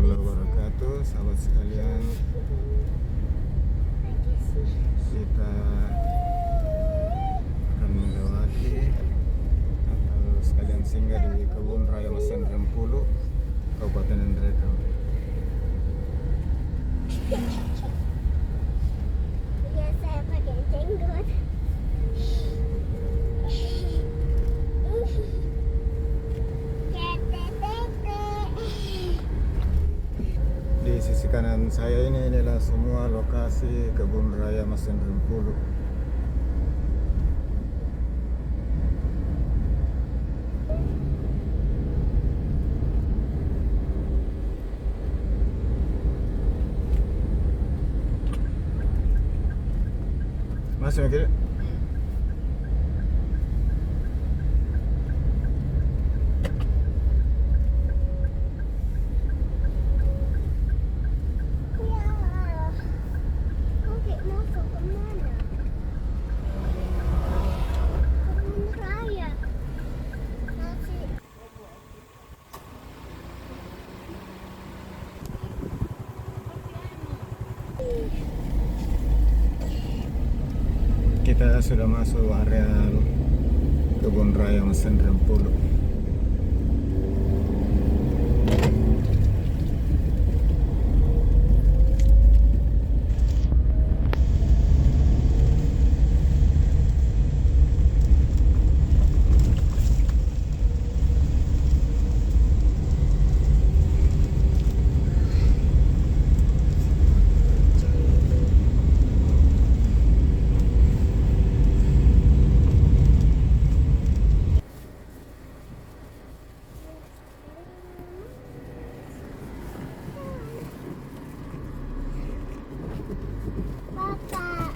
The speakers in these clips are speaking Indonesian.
warahmatullahi wabarakatuh, sahabat sekalian. Kita akan melewati atau sekalian singgah di Kebun Raya Mesan Rempulu, Kabupaten Ngendrekau. Ya, saya pakai jenggot. Di sisi kanan saya inilah semua lokasi Kebun Raya Mesan Rempulu. Masuk lagi. Oke, mau ke kemana? Kebun raya. Masih. Kita sudah masuk area Kebun Raya Mesan Rempulu. Bapak.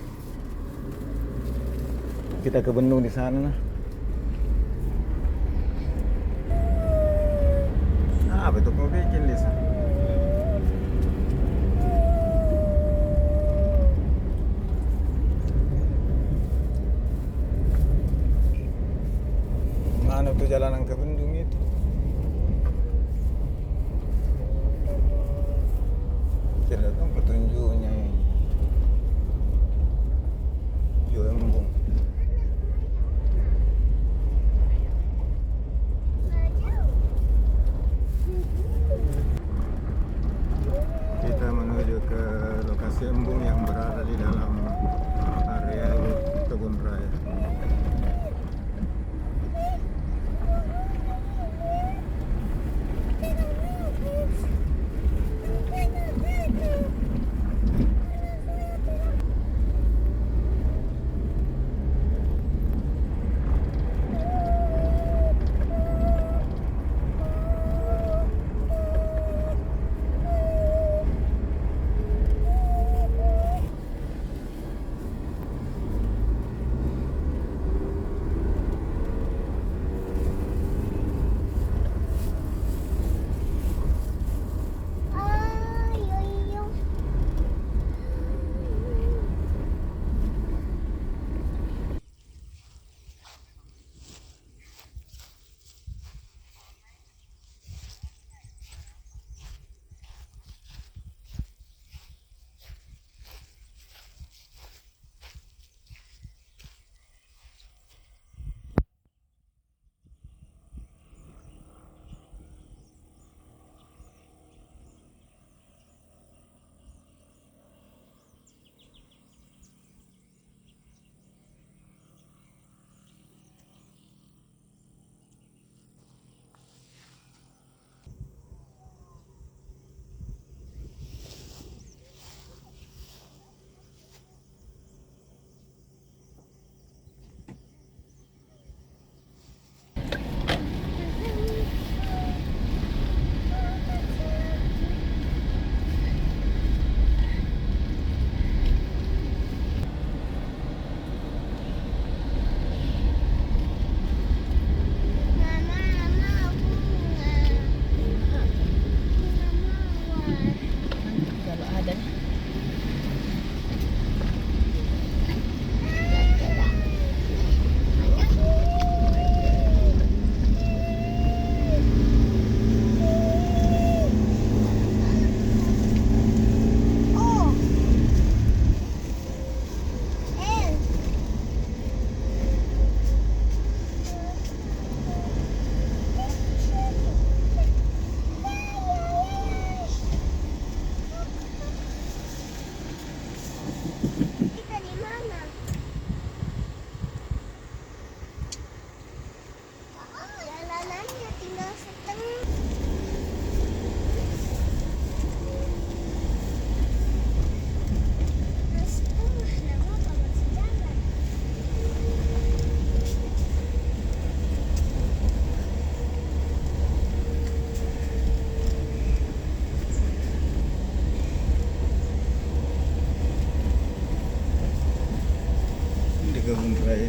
Kita ke bendung di sana. Betul mau bikin di sana. Mana tuh jalanan ke bendung itu? Kira dong petunjuknya ini. Embung.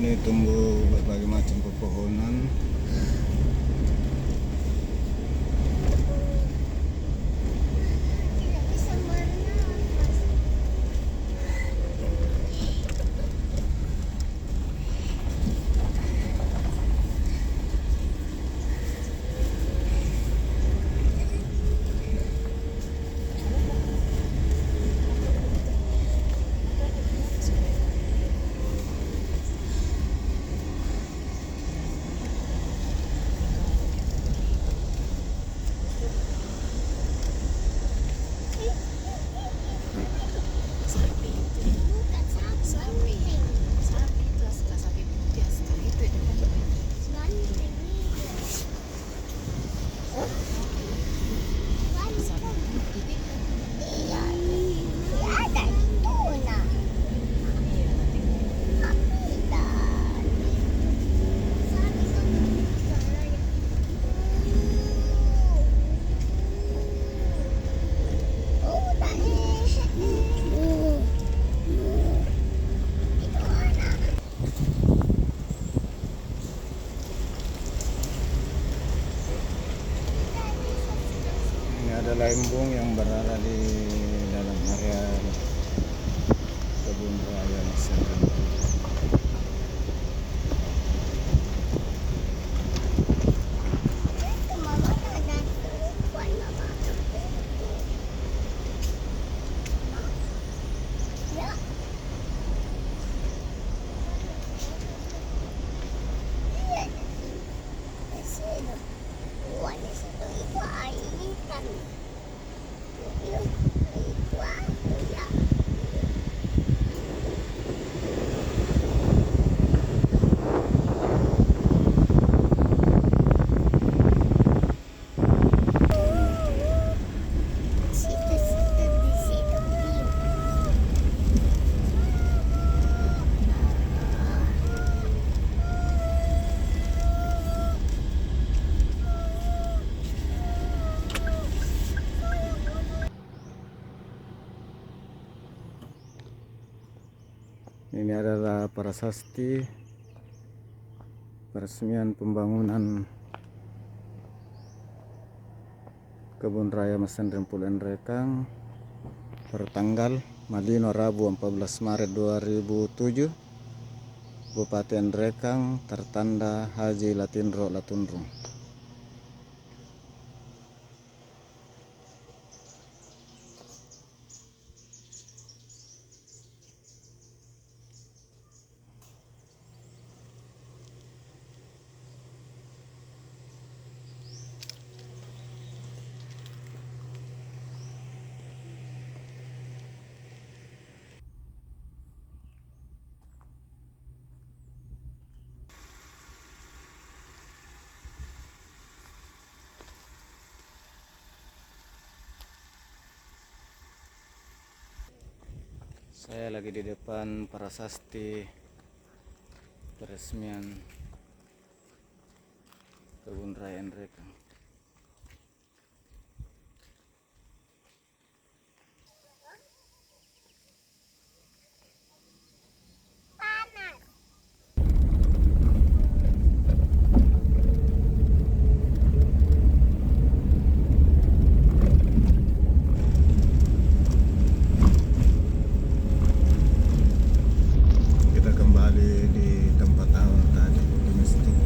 Ini tumbuh berbagai macam pepohonan. Tidak bisa bernafas. Sapi itu. Bukan Sapi. banting. Sapi itu adalah sapi putih sekali itu kan. Banting. Sapi putih. Iya. Ada tuna. Iya, nanti Dan sapi itu suaranya. Udah itu anak. Ini adalah embung yang berada di dalam area kebun raya Masendrem. Mama ada tumpuan mama. Ya. Iya. Di sini. Wah, di situ itu air ikan. Itu aku ya. Situ di situ. Ini adalah prasasti peresmian pembangunan Kebun Raya Masendrem Pulau Nrekang pertanggal Malino Rabu 14 Maret 2007. Bupati Nrekang tertanda Haji Latinro Latunrung. Saya lagi di depan prasasti peresmian Kebun Raya Nrekang. Panas. Kita kembali di tempat awal tadi di masjid.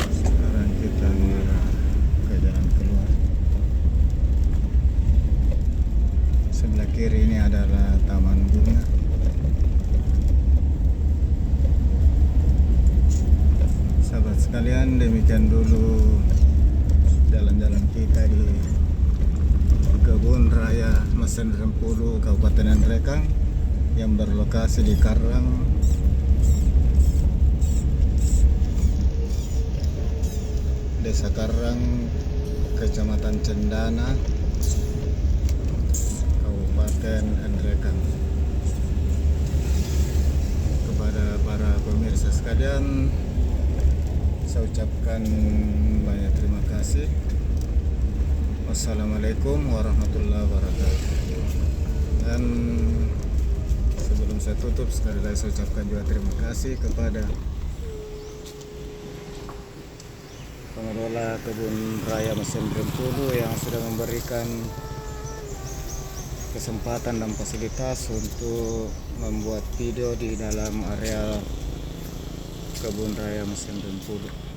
Sekarang kita mengarah ke jalan keluar. Sebelah kiri ini adalah taman bunga. Sahabat sekalian, demikian dulu jalan-jalan kita di Kebun Raya Masendrem Pulau Kabupaten Nrekang yang berlokasi di Karang, Desa Karang, Kecamatan Cendana, Kabupaten Nrekang. pemirsa sekalian, saya ucapkan banyak terima kasih. Wassalamualaikum warahmatullahi wabarakatuh. Dan sebelum saya tutup, sekali lagi saya ucapkan juga terima kasih kepada pengelola Kebun Raya Mesendrem Pulu yang sudah memberikan kesempatan dan fasilitas untuk membuat video di dalam area Kebun Raya Mesendrem Pulu.